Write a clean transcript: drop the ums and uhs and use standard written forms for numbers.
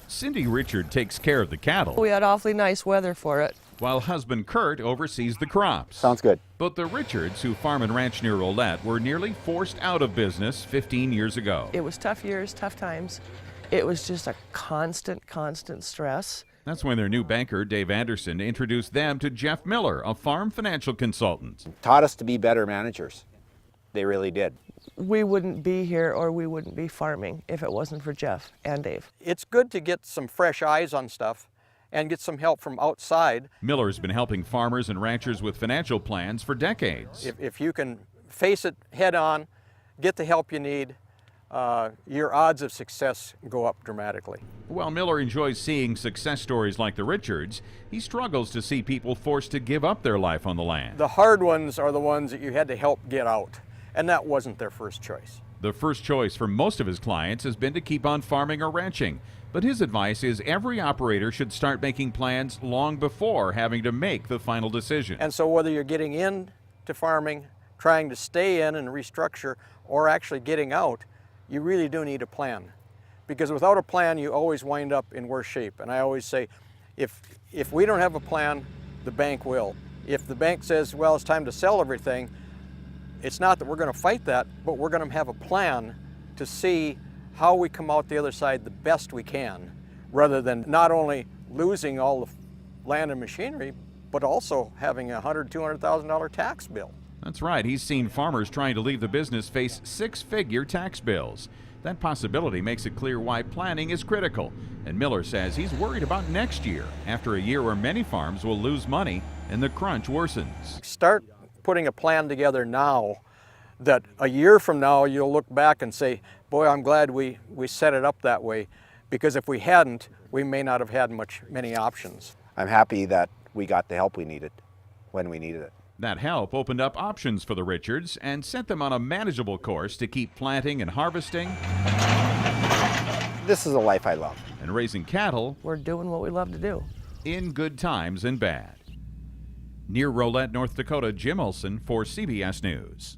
Cindy Richard takes care of the cattle, We had awfully nice weather for it. while husband Kurt oversees the crops. Sounds good. But the Richards, who farm and ranch near Rolette, were nearly forced out of business 15 years ago. It was tough years, tough times. It was just a constant stress. That's when their new banker, Dave Anderson, introduced them to Jeff Miller, a farm financial consultant. Taught us to be better managers. They really did. We wouldn't be here or we wouldn't be farming if it wasn't for Jeff and Dave. It's good to get some fresh eyes on stuff and get some help from outside. Miller's been helping farmers and ranchers with financial plans for decades. If you can face it head on, get the help you need, your odds of success go up dramatically. While Miller enjoys seeing success stories like the Richards, he struggles to see people forced to give up their life on the land. The hard ones are the ones that you had to help get out, and that wasn't their first choice. The first choice for most of his clients has been to keep on farming or ranching, but his advice is every operator should start making plans long before having to make the final decision. And so whether you're getting into farming, trying to stay in and restructure, or actually getting out, you really do need a plan. Because without a plan, you always wind up in worse shape. And I always say, if we don't have a plan, the bank will. If the bank says, well, it's time to sell everything, it's not that we're going to fight that, but we're going to have a plan to see how we come out the other side the best we can, rather than not only losing all the land and machinery, but also having a $100,000, $200,000 tax bill. That's right. He's seen farmers trying to leave the business face six-figure tax bills. That possibility makes it clear why planning is critical. And Miller says he's worried about next year, after a year where many farms will lose money and the crunch worsens. Start putting a plan together now that a year from now you'll look back and say, boy, I'm glad we set it up that way, because if we hadn't, we may not have had many options. I'm happy that we got the help we needed when we needed it. That help opened up options for the Richards and set them on a manageable course to keep planting and harvesting This is a life I love. and raising cattle We're doing what we love to do. in good times and bad. Near Rolette, North Dakota, Jim Olson for CBS News.